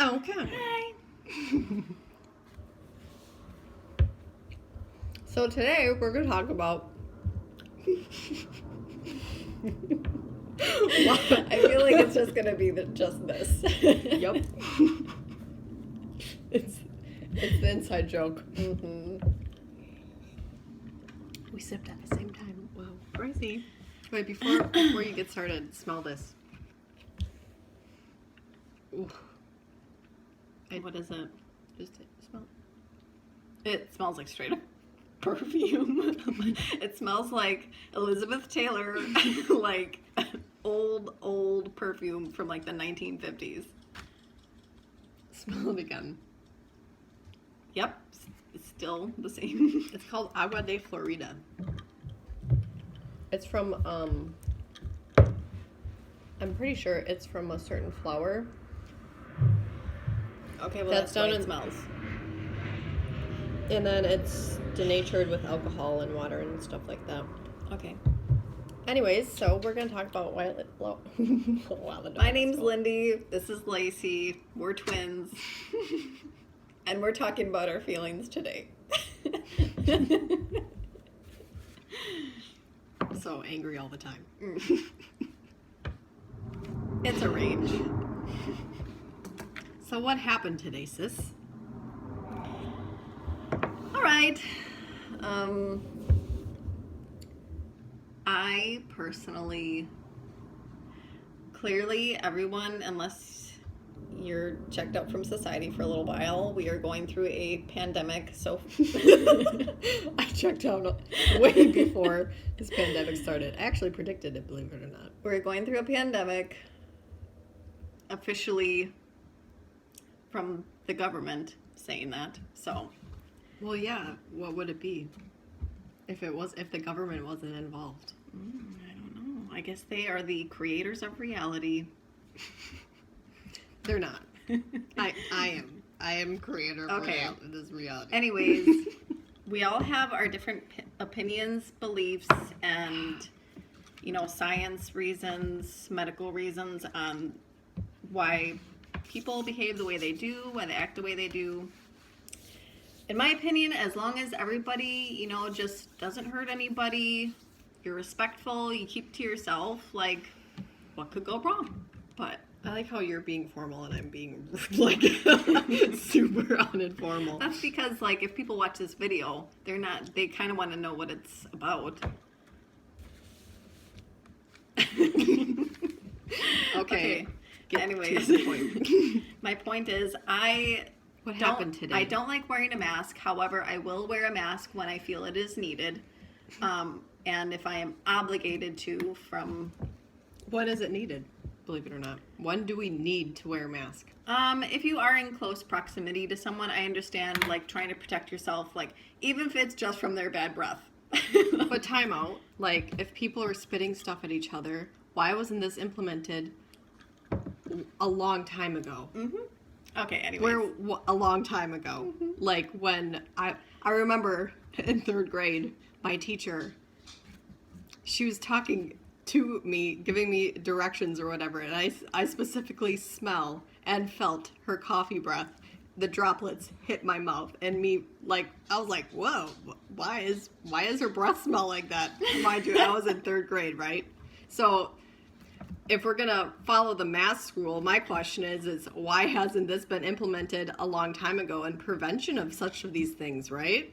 Okay. Hi. So today we're going to talk about... I feel like it's just going to be just this. Yep. It's the inside joke. Mm-hmm. We sipped at the same time. Wow, crazy. Wait, before you get started, smell this. Ooh. What is it? Just smell. It smells like straight up perfume. It smells like Elizabeth Taylor, like old perfume from like the 1950s. Smell it again. Yep, it's still the same. It's called Agua de Florida. It's from, I'm pretty sure it's from a certain flower. Okay, well That's that's why down it in- smells. And then it's denatured with alcohol and water and stuff like that. Okay. Anyways, so we're going to talk about My name's Lindy. This is Lacey. We're twins. And we're talking about our feelings today. So angry all the time. It's a range. So what happened today, sis? All right. I personally, clearly everyone, unless you're checked out from society for a little while, we are going through a pandemic. So I checked out way before this pandemic started. I actually predicted it, believe it or not. we're going through a pandemic officially from the government saying that. So Well, yeah. What would it be if the government wasn't involved? I don't know. I guess they are the creators of reality. They're not. I am creator of Okay. this reality. Anyways, we all have our different opinions, beliefs, and, science reasons, medical reasons on why people behave the way they do, why they act the way they do. In my opinion, as long as everybody, just doesn't hurt anybody, you're respectful, you keep to yourself, like, what could go wrong? But I like how you're being formal and I'm being like super uninformal. that's because, like, if people watch this video, they kind of want to know what it's about. Okay. Get Anyways, to the point. my point is, What happened today? I don't like wearing a mask. However, I will wear a mask when I feel it is needed. And if I am obligated to from... When is it needed? Believe it or not. When do we need to wear a mask? if you are in close proximity to someone, I understand, like, trying to protect yourself, like, even if it's just from their bad breath. But time out. Like, if people are spitting stuff at each other, why wasn't this implemented a long time ago? Okay, anyways. A long time ago. Like, when I remember in 3rd grade, my teacher, she was talking to me, giving me directions or whatever, and I specifically smell and felt her coffee breath. The droplets hit my mouth, and I was like, whoa, why is her breath smell like that? Mind you, I was in 3rd grade, right? So if we're gonna follow the mask rule, my question is why hasn't this been implemented a long time ago in prevention of such of these things, right?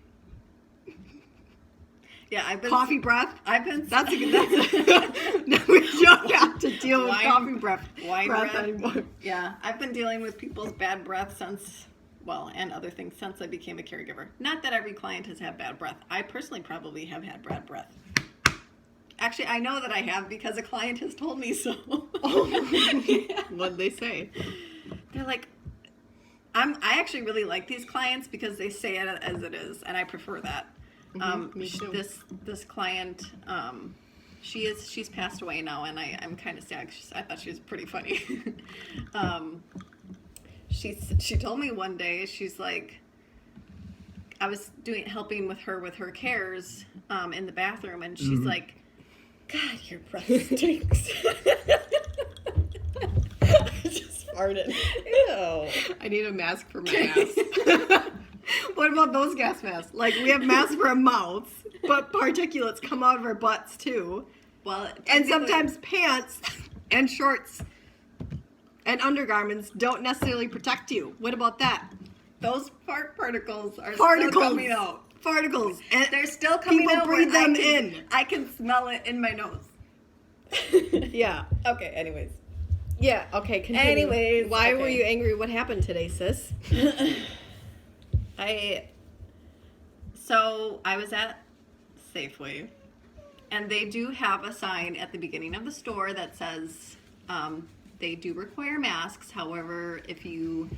Yeah, I've been... Coffee breath. That's No, we don't have to deal with Wine- coffee breath wine breath. anymore. Yeah, I've been dealing with people's bad breath and other things since I became a caregiver. Not that every client has had bad breath. I personally probably have had bad breath. Actually, I know that I have because a client has told me so. Yeah. What'd they say? They're like, I actually really like these clients because they say it as it is, and I prefer that. Me too. This client, she's passed away now, and I'm kind of sad. I thought she was pretty funny. She told me one day, she's like, I was helping her with her cares in the bathroom, and she's like, God, your breath stinks. I just farted. Ew. I need a mask for my ass. What about those gas masks? Like, we have masks for our mouths, but particulates come out of our butts too. Well, And technically- sometimes pants and shorts and undergarments don't necessarily protect you. What about that? those fart particles are Particles. still coming out. Particles. And They're still coming people out. breathe where them I can, in. I can smell it in my nose. Yeah. Okay, anyways. Yeah, okay, continue. Anyways, Why were okay. you angry? What happened today, sis? So I was at Safeway, and they do have a sign at the beginning of the store that says they do require masks. However, if you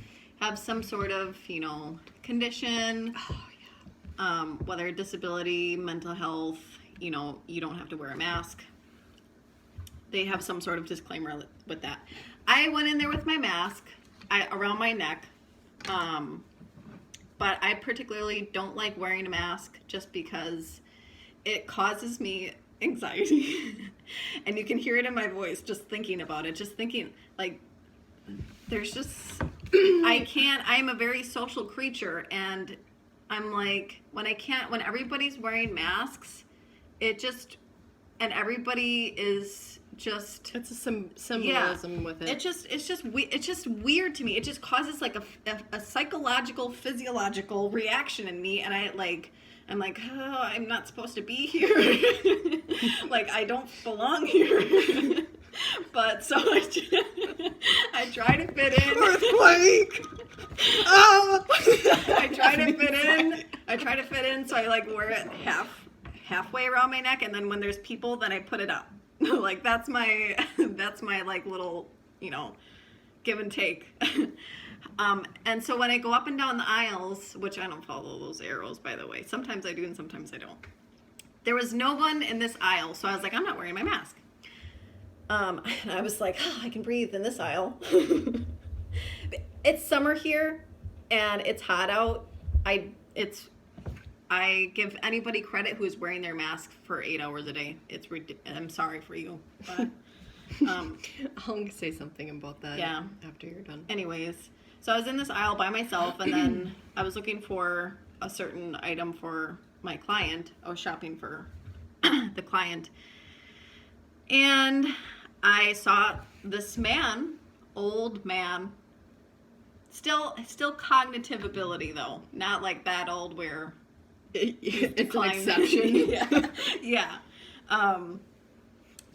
have some sort of, condition, whether disability, mental health, you don't have to wear a mask. They have some sort of disclaimer with that. I went in there with my mask around my neck. But I particularly don't like wearing a mask just because it causes me anxiety. And you can hear it in my voice just thinking about it. Just thinking, like, there's just, I'm a very social creature. And I'm like, when everybody's wearing masks, and everybody is just... It's a symbolism with it. It's just weird to me. It just causes like a psychological, physiological reaction in me, and I'm like, oh, I'm not supposed to be here. Like, I don't belong here. But so I try to fit in. Earthquake! Oh! I try to fit in, so I like wear it halfway around my neck, and then when there's people, then I put it up. Like, that's my like little, give and take. And so when I go up and down the aisles, which I don't follow those arrows, by the way, sometimes I do and sometimes I don't. There was no one in this aisle, so I was like, I'm not wearing my mask. And I was like, oh, I can breathe in this aisle. It's summer here, and it's hot out. I give anybody credit who's wearing their mask for 8 hours a day. It's ridiculous. I'm sorry for you, but I'll say something about that after you're done. anyways, so I was in this aisle by myself, and then I was looking for a certain item for my client. I was shopping for the client, and I saw this man, old man, still cognitive ability though, not like that old where It's an declined. exception. Yeah.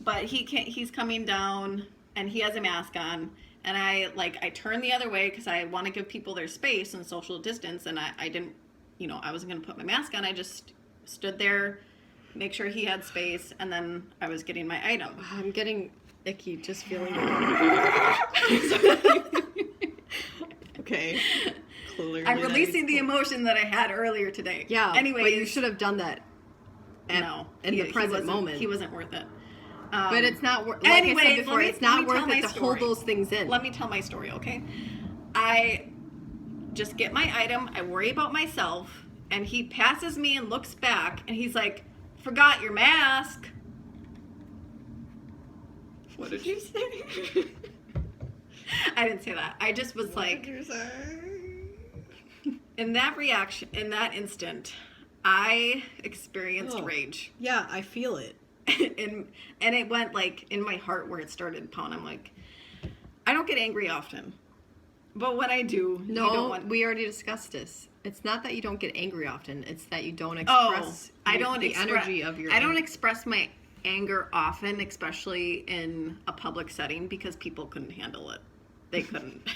But he's coming down, and he has a mask on, and I turn the other way because I want to give people their space and social distance, and I didn't, I wasn't going to put my mask on. I just stood there, make sure he had space, and then I was getting my item. I'm getting icky just feeling Okay. Clearly I'm not releasing the emotion that I had earlier today. Yeah. Anyway, but you should have done that. In the present moment. He wasn't worth it. But it's not worth. Like I said before, it's not worth it to hold those things in. Let me tell my story, okay? I just get my item. I worry about myself, and he passes me and looks back, and he's like, "Forgot your mask." What did you say? I didn't say that. I just was like, in that instant, I experienced rage. Yeah, I feel it. and it went like in my heart where it started pounding. I'm like, I don't get angry often, but when I do, we already discussed this. It's not that you don't get angry often. It's that you don't express energy of your I don't express my anger often, especially in a public setting, because people couldn't handle it. They couldn't.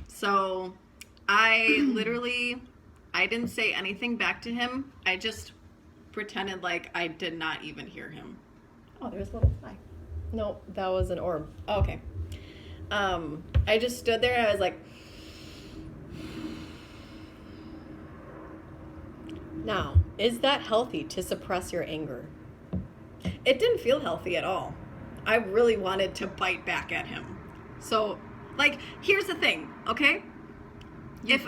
So I didn't say anything back to him. I just pretended like I did not even hear him. Oh, there's a little fly. No, that was an orb. Oh, okay. I just stood there and I was like, now, is that healthy to suppress your anger? it didn't feel healthy at all. I really wanted to bite back at him. So, Like, here's the thing, okay?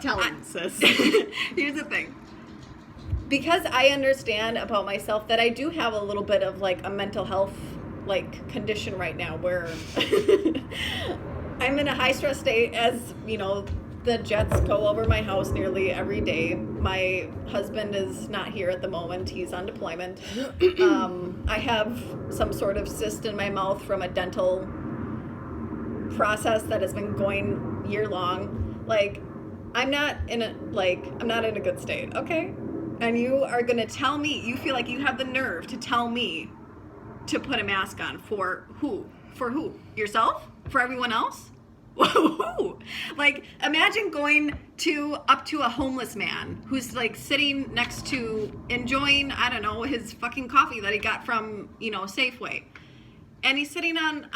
tell him, sis. Here's the thing. Because I understand about myself that I do have a little bit of like a mental health like condition right now where I'm in a high stress state, as you know, the jets go over my house nearly every day. My husband is not here at the moment. He's on deployment. I have some sort of cyst in my mouth from a dental process that has been going year long. Like, I'm not in a good state, okay? And you are going to tell me, you feel like you have the nerve to tell me to put a mask on for who? For who? Yourself? For everyone else? Whoa. Like, imagine going up to a homeless man who's like sitting next to enjoying, I don't know, his fucking coffee that he got from, you know, Safeway. And he's sitting on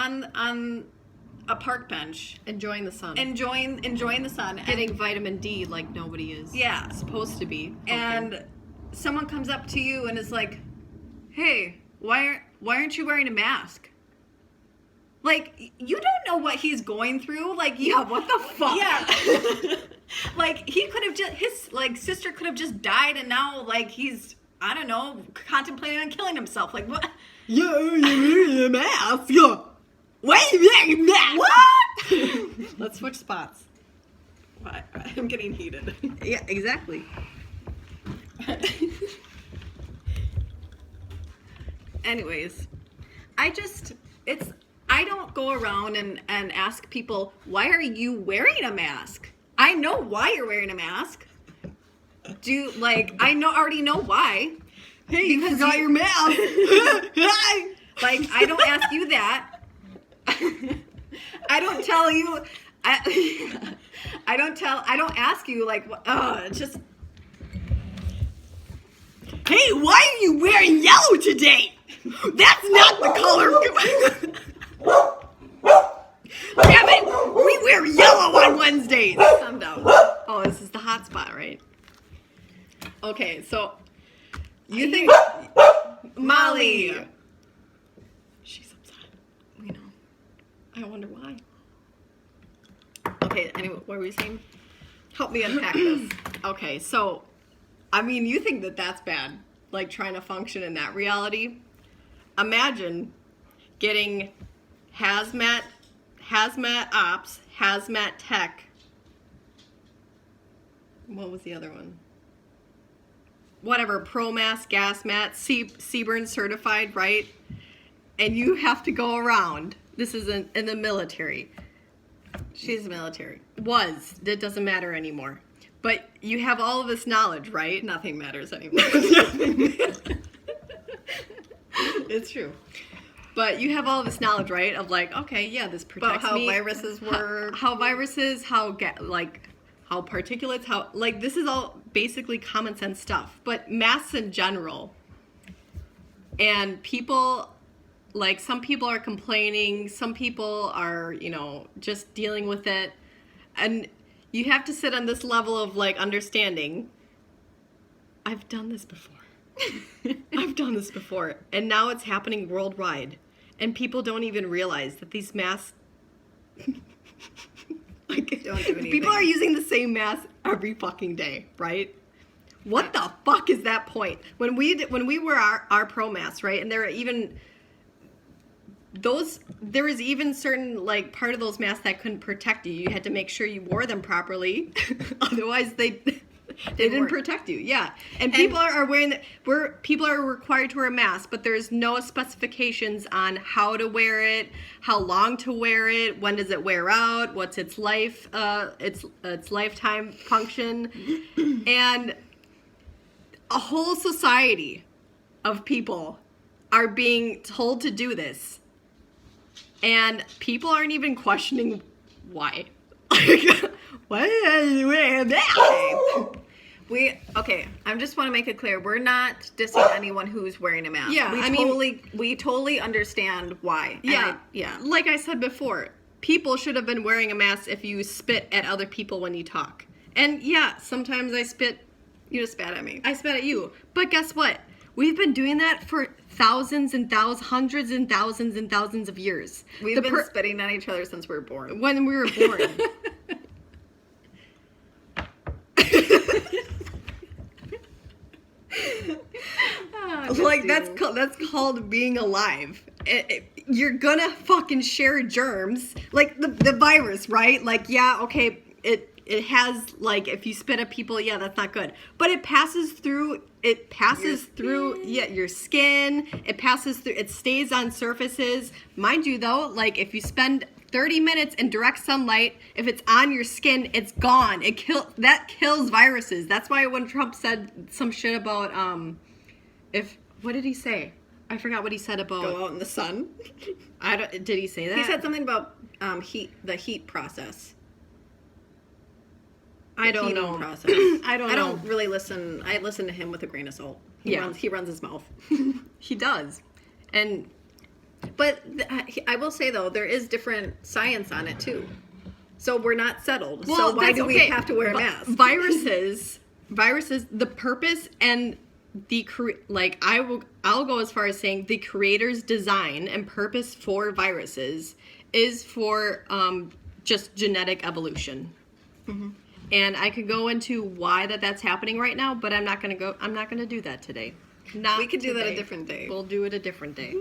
a park bench. Enjoying the sun. Enjoying the sun. Getting vitamin D like nobody is. Yeah. Supposed to be. And someone comes up to you and is like, hey, why aren't you wearing a mask? Like, you don't know what he's going through. Like, yeah, what the fuck? Yeah. Like, he could have just, his, like, sister could have just died, and now, like, he's, I don't know, contemplating on killing himself. Like, what? You're wearing a mask. Why are you wearing a mask? What? Let's switch spots. What? I'm getting heated. Yeah, exactly. Anyways, I don't go around and ask people, why are you wearing a mask? I know why you're wearing a mask. Already know why. Hey, you forgot your mask. Hi. Like, I don't ask you that. I don't tell you, I don't ask you, like, just. Hey, why are you wearing yellow today? That's not the color. Damn it! We wear yellow on Wednesdays. Calm down. Oh, this is the hot spot, right? Okay, so you think Molly? She's upset. We know. I wonder why. Okay. Anyway, what were we saying? Help me unpack this. Okay, so I mean, you think that that's bad, like trying to function in that reality. Imagine getting hazmat ops, hazmat tech. What was the other one? Whatever, pro mask, gas mat, CBRN certified, right? And you have to go around. This is in the military. She's military. It doesn't matter anymore. But you have all of this knowledge, right? Nothing matters anymore. It's true. But you have all this knowledge, right? Of like, okay, yeah, this protects about how me. viruses work. How viruses, how particulates, like, this is all basically common sense stuff. But masks in general. And people, like, some people are complaining. Some people are, you know, just dealing with it. And you have to sit on this level of, like, understanding. I've done this before. I've done this before. And now it's happening worldwide. And people don't even realize that these masks... like, don't do anything. People are using the same mask every fucking day, right? What the fuck is that point? When we wear our pro masks, right? And there was even certain, like, part of those masks that couldn't protect you. You had to make sure you wore them properly. Otherwise, they didn't protect you. Yeah. And people are wearing people are required to wear a mask, but there's no specifications on how to wear it, how long to wear it, when does it wear out, what's its lifetime function. And a whole society of people are being told to do this. And people aren't even questioning why. Why are you wearing that? Okay, I just want to make it clear. We're not dissing anyone who's wearing a mask. Yeah, we totally understand why. Yeah. Like I said before, people should have been wearing a mask if you spit at other people when you talk. And yeah, sometimes I spit. You just spat at me. I spat at you. But guess what? We've been doing that for thousands and thousands, hundreds and thousands of years. We've been spitting at each other since we were born. When we were born. Like, that's called being alive. you're gonna fucking share germs, like the virus, right? Like, yeah, okay, it has, like, if you spit at people, yeah, that's not good, but it passes through your skin. It passes through, it stays on surfaces. Mind you, though, like, if you spend 30 minutes in direct sunlight, if it's on your skin, it's gone. That kills viruses. That's why when Trump said some shit about what did he say? I forgot what he said about Go out in the sun. Did he say that? He said something about the heat process. I don't know. Process. I don't really listen. I listen to him with a grain of salt. He runs his mouth. He does. But I will say, though, there is different science on it, too. So we're not settled. Well, so why do we have to wear a mask? Viruses, the purpose and I'll go as far as saying the creator's design and purpose for viruses is for just genetic evolution. Mm-hmm. And I could go into why that's happening right now, but I'm not gonna do that today. We could do that a different day. We'll do it a different day.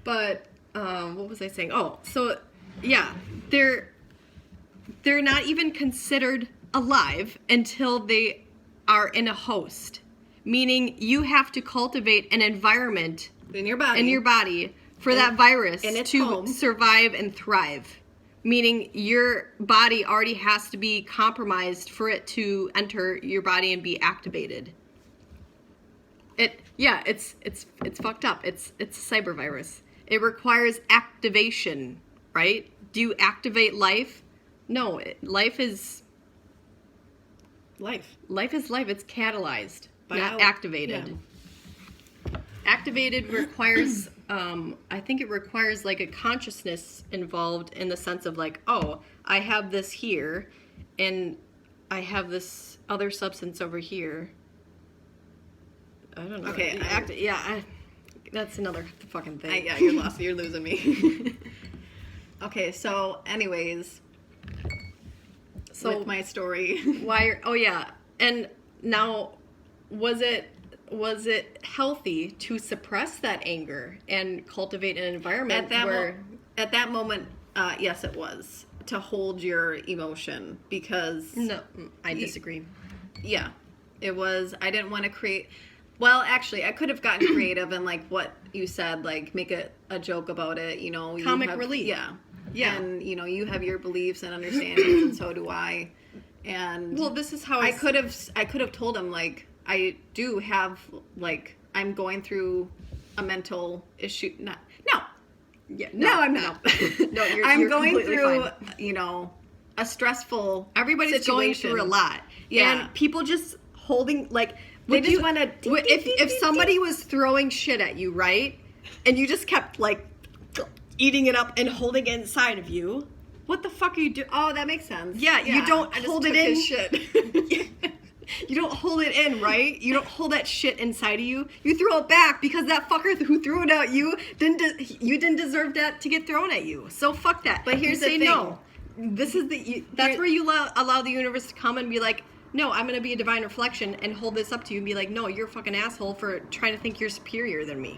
But what was I saying? Oh, so yeah, they're not even considered alive until they are in a host, meaning you have to cultivate an environment in your body for that virus to home. Survive and thrive. Meaning your body already has to be compromised for it to enter your body and be activated. It's fucked up. It's a cyber virus. It requires activation, right? Do you activate life? No, life is life. Life is life. It's catalyzed, not activated. Yeah. Activated requires, I think it requires like a consciousness involved in the sense of like, oh, I have this here, and I have this other substance over here. I don't know. Okay, that's another fucking thing. You're lost. You're losing me. Okay, so anyways, with my story. And now, was it healthy to suppress that anger and cultivate an environment at that moment, yes, it was, to hold your emotion, because no, I disagree. Yeah, it was. I didn't want to create. Well, actually, I could have gotten creative and, like what you said, like make a joke about it. You know, comic relief. Yeah, and you have your beliefs and understandings, and so do I. And this is how I could have told him, like, I do have, like, I'm going through a mental issue. No, I'm not. No, I'm you're going through, fine. A stressful. Everybody's situation. going through a lot. Yeah, and people just holding like. They just want to. If somebody was throwing shit at you, right, and you just kept like eating it up and holding it inside of you, what the fuck are you doing? Oh, that makes sense. Yeah, you don't hold it in. His shit. You don't hold it in, right? You don't hold that shit inside of you. You throw it back because that fucker who threw it at you didn't deserve that to get thrown at you. So fuck that. But here's the thing. No. This is that's where you allow the universe to come and be like, no, I'm going to be a divine reflection and hold this up to you and be like, no, you're a fucking asshole for trying to think you're superior than me.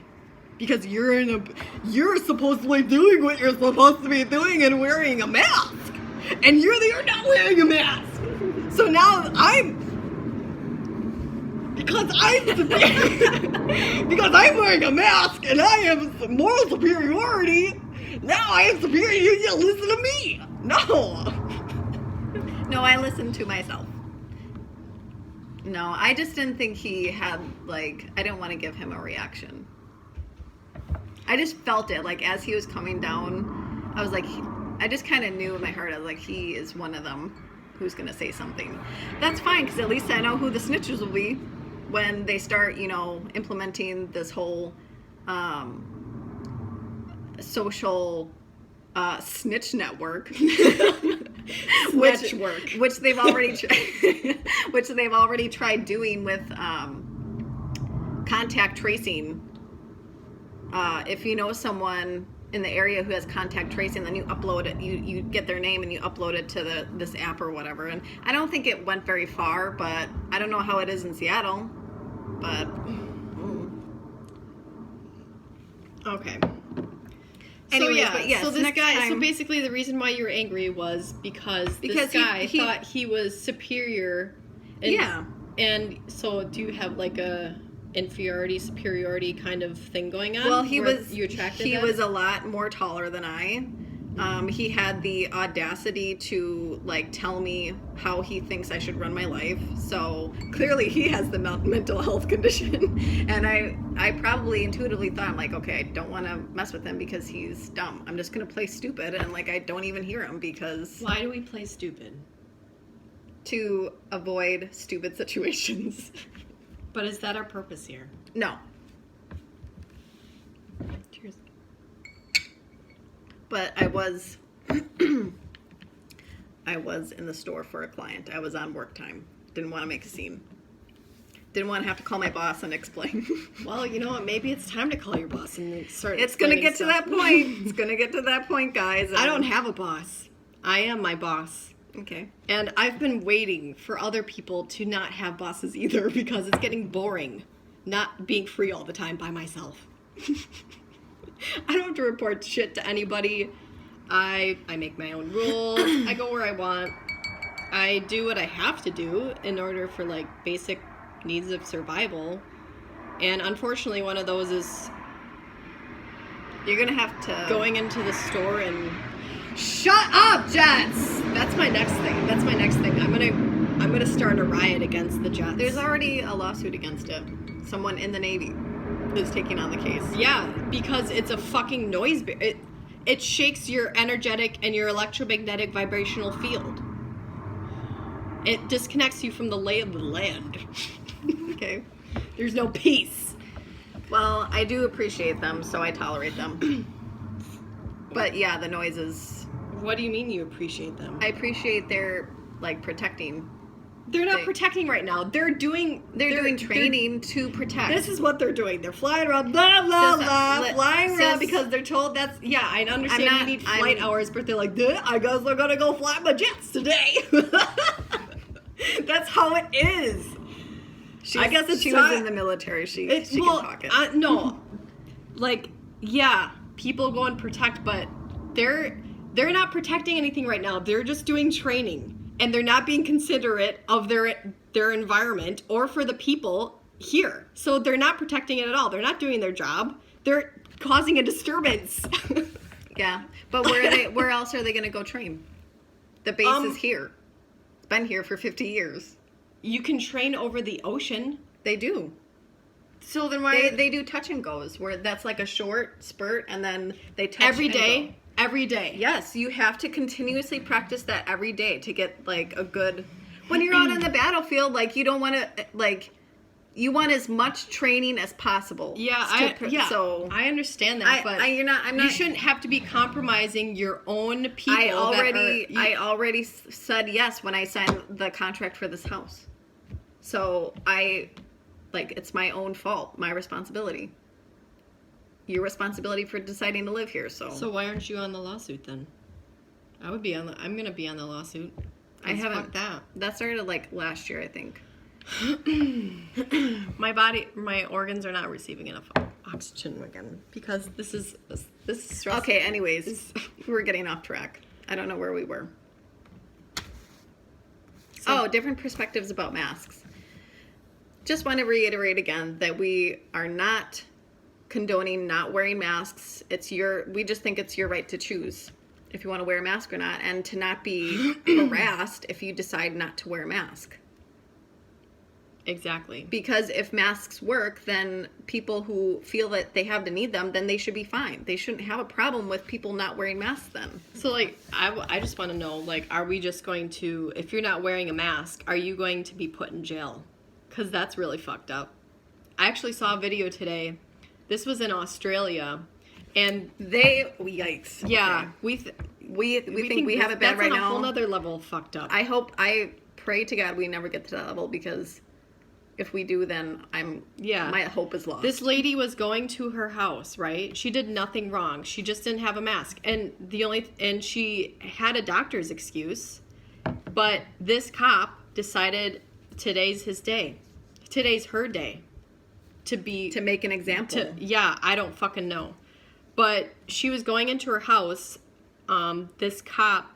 Because you're supposedly doing what you're supposed to be doing and wearing a mask. And you're not wearing a mask. So now because I'm wearing a mask and I have moral superiority, now I am superior, you listen to me. No, I listen to myself. No, I just didn't think he had, like, I didn't want to give him a reaction. I just felt it, like, as he was coming down, I was like, I just kind of knew in my heart, I was like, he is one of them who's going to say something. That's fine, because at least I know who the snitches will be when they start, implementing this whole social snitch network. which they've already tried doing with contact tracing. If you know someone in the area who has contact tracing, then you upload it. You get their name and you upload it to this app or whatever. And I don't think it went very far, but I don't know how it is in Seattle. But Okay. Anyways, but yes, so this next guy. So time- basically, the reason why you were angry was because this guy thought he was superior. And, Yeah. And so, do you have like a inferiority, superiority kind of thing going on? well, where you attracted he that? was a lot more taller than I. He had the audacity to like tell me how he thinks I should run my life. So clearly he has the mental health condition. And I probably intuitively thought, I'm like, okay, I don't want to mess with him because he's dumb. I'm just going to play stupid. And like, I don't even hear him because Why do we play stupid? to avoid stupid situations. But is that our purpose here? No. Cheers. But I was I was in the store for a client. I was on work time. Didn't want to make a scene. Didn't want to have to call my boss and explain. Well, you know what? Maybe it's time to call your boss and start. It's going to explaining get to stuff. that point. It's going to get to that point, guys. I don't have a boss. I am my boss. Okay. And I've been waiting for other people to not have bosses either because it's getting boring not being free all the time by myself. I don't have to report shit to anybody. I make my own rules. I go where I want. I do what I have to do in order for like basic needs of survival. And unfortunately, one of those is You're going to have to going into the store and shut up, Jets. That's my next thing. I'm gonna start a riot against the Jets. There's already a lawsuit against it. Someone in the Navy is taking on the case. Yeah, because it's a fucking noise. It shakes your energetic and your electromagnetic vibrational field. It disconnects you from the lay of the land. Okay. There's no peace. Well, I do appreciate them, so I tolerate them. But yeah, the noises. What do you mean you appreciate them? I appreciate their like protecting. They're not they- protecting right now. They're doing Training to protect. This is what they're doing. They're flying around, blah, blah, Sis, blah, let- flying around sis- because they're told that's, yeah, I understand I'm you not- need flight I'm- hours, but they're like, I guess they're going to go fly my jets today. That's how it is. I guess it's she not- was in the military. She It's, can well, talk it. no. Like, yeah, people go and protect, but they're not protecting anything right now. They're just doing training. And they're not being considerate of their environment or for the people here. So they're not protecting it at all. They're not doing their job. They're causing a disturbance. Yeah, but where else are they going to go train? The base is here. It's been here for 50 years. You can train over the ocean. They do. So then why They do touch and goes where that's like a short spurt and then they touch every and day? go. Every day. Yes, you have to continuously practice that every day to get like a good. When you're out on the battlefield, like you don't want to like. You want as much training as possible. Yeah, So I understand that, but you're not. I'm you not. shouldn't have to be compromising your own people. I already said yes when I signed the contract for this house. So it's my own fault, my responsibility. Your responsibility for deciding to live here. So why aren't you on the lawsuit then? I'm gonna be on the lawsuit. I haven't. Fuck that. That started like last year, I think. My organs are not receiving enough oxygen again because this is stressful. Okay. Anyways, we're getting off track. I don't know where we were. Different perspectives about masks. Just want to reiterate again that we are not condoning not wearing masks. We just think it's your right to choose if you want to wear a mask or not, and to not be harassed if you decide not to wear a mask. Exactly. Because if masks work, then people who feel that they have to need them, then they should be fine. They shouldn't have a problem with people not wearing masks then. So, like, I just want to know, like, are we just going to, if you're not wearing a mask, are you going to be put in jail? Because that's really fucked up. I actually saw a video today. This was in Australia, and Yikes. yeah, Okay. we think we have it bad right That's on a now. whole nother level of fucked up. I pray to God we never get to that level, because if we do, then my hope is lost. This lady was going to her house, right? She did nothing wrong. She just didn't have a mask. And she had a doctor's excuse. But this cop decided today's his day. Today's her day. to make an example. Yeah, I don't fucking know. But she was going into her house. This cop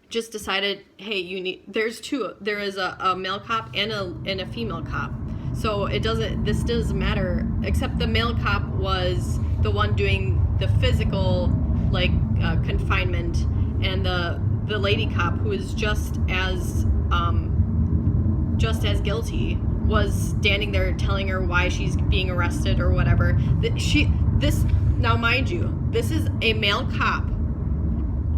just decided, hey, there's two. There is a male cop and a female cop. So this doesn't matter, except the male cop was the one doing the physical, like, confinement, and the lady cop, who is just as guilty, was standing there telling her why she's being arrested or whatever. Now, mind you, this is a male cop,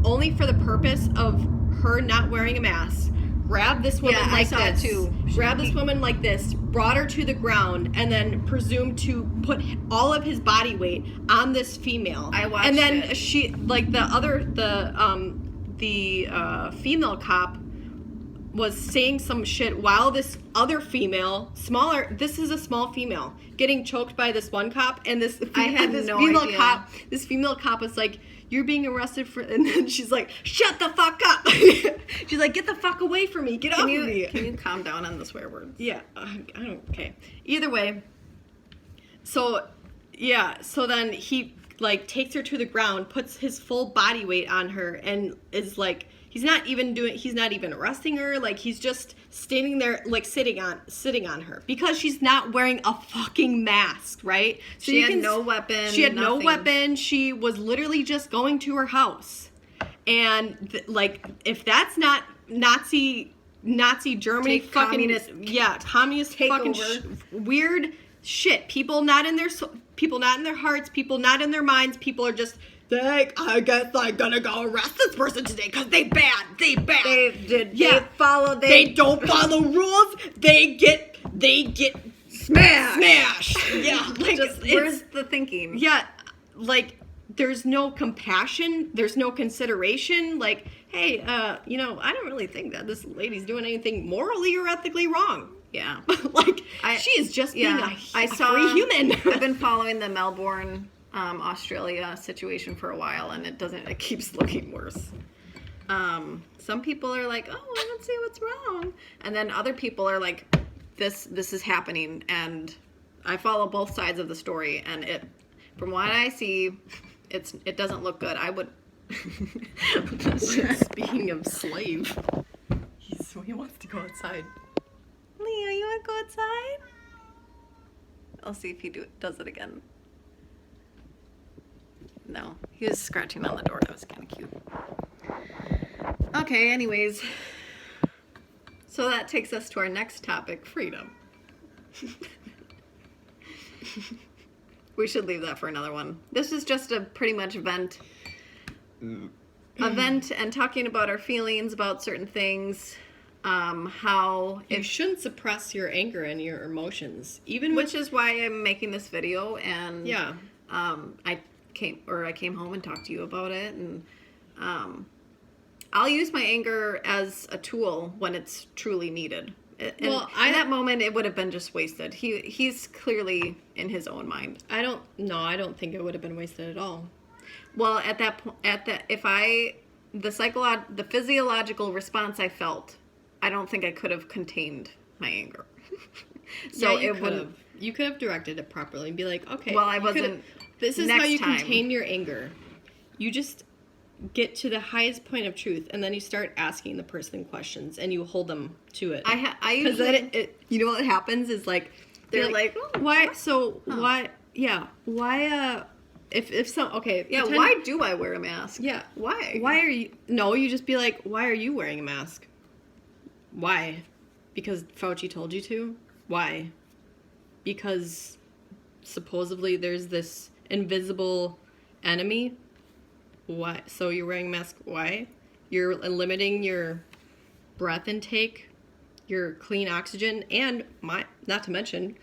only for the purpose of her not wearing a mask. Grab this woman like this. Too. Grab this woman like this, brought her to the ground, and then presumed to put all of his body weight on this female. I watched and then it. She, like, the female cop was saying some shit while this other female, this is a small female, getting choked by this one cop, and this female cop was like, you're being arrested for, and then she's like, shut the fuck up. She's like, get the fuck away from me. Get off of me. Can you calm down on the swear words? Yeah, okay. Either way, so then he, like, takes her to the ground, puts his full body weight on her, and is like, he's not even arresting her, like, he's just standing there, like, sitting on her, because she's not wearing a fucking mask, right? So she had no weapon. She had no weapon. She was literally just going to her house. And, like, if that's not Nazi Germany, fucking communist fucking weird shit. People not in their hearts, people not in their minds, people are just, I guess I'm gonna go arrest this person today because they bad. They don't follow rules. They get smashed. Yeah, like, where's the thinking? Yeah, like, there's no compassion. There's no consideration. Like, hey, I don't really think that this lady's doing anything morally or ethically wrong. Yeah, like, she is just being a free human. I've been following the Melbourne, Australia situation for a while, and it keeps looking worse. Some people are like, oh, I don't see what's wrong, and then other people are like, this is happening, and I follow both sides of the story, and from what I see, it doesn't look good. I would. Speaking of slave, he wants to go outside. Leo, you want to go outside? I'll see if he does it again. No, he was scratching on the door. That was kind of cute. Okay, anyways. So that takes us to our next topic, freedom. We should leave that for another one. This is just a pretty much vent and talking about our feelings about certain things. How you shouldn't suppress your anger and your emotions, which is why I'm making this video. And yeah, I came home and talked to you about it, and I'll use my anger as a tool when it's truly needed. And in that moment, it would have been just wasted. He's clearly in his own mind. I don't think it would have been wasted at all. Well, at that point, the physiological response I felt, I don't think I could have contained my anger. So you could have directed it properly and be like, okay, well, I wasn't. This is how you contain your anger. You just get to the highest point of truth, and then you start asking the person questions, and you hold them to it. I usually, you know what happens is, like, they're like, oh, why? So why? Yeah, why? If some why do I wear a mask? Yeah, why? Why are you? No, you just be like, why are you wearing a mask? Why? Because Fauci told you to? Why? Because supposedly there's this invisible enemy? Why? So you're wearing a mask? Why? You're limiting your breath intake, your clean oxygen, and not to mention,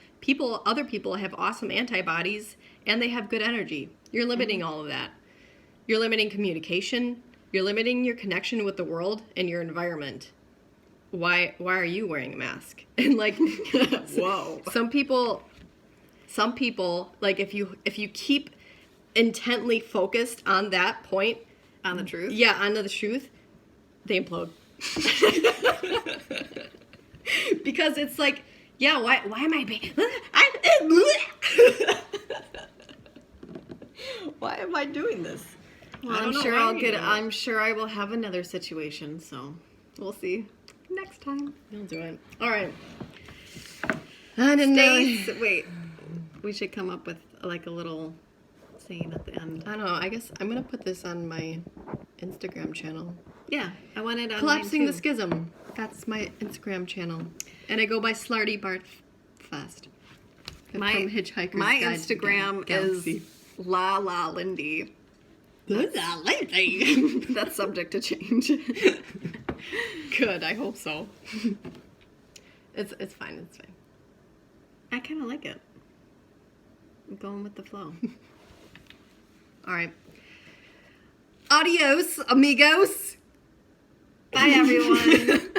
other people have awesome antibodies and they have good energy. You're limiting all of that. You're limiting communication. You're limiting your connection with the world and your environment. Why are you wearing a mask? And, like, whoa. Some people, like, if you keep intently focused on that point, on the truth, on the truth, they implode. Because it's like, why am I being? Why am I doing this? Well, I don't know why I'm sure I will have another situation, so we'll see. Next time. You'll do it. All right. I didn't Stace, know. wait. We should come up with like a little saying at the end. I don't know. I guess I'm gonna put this on my Instagram channel. Yeah, I want it on Collapsing mine the too. Schism. That's my Instagram channel, and I go by Slarty Bartfast. My From Hitchhiker's my Guide to Instagram Galaxy. is La La Lindy. Good. That's subject to change. Good. I hope so. It's fine. It's fine. I kind of like it. I'm going with the flow. All right. Adios, amigos. Bye, everyone.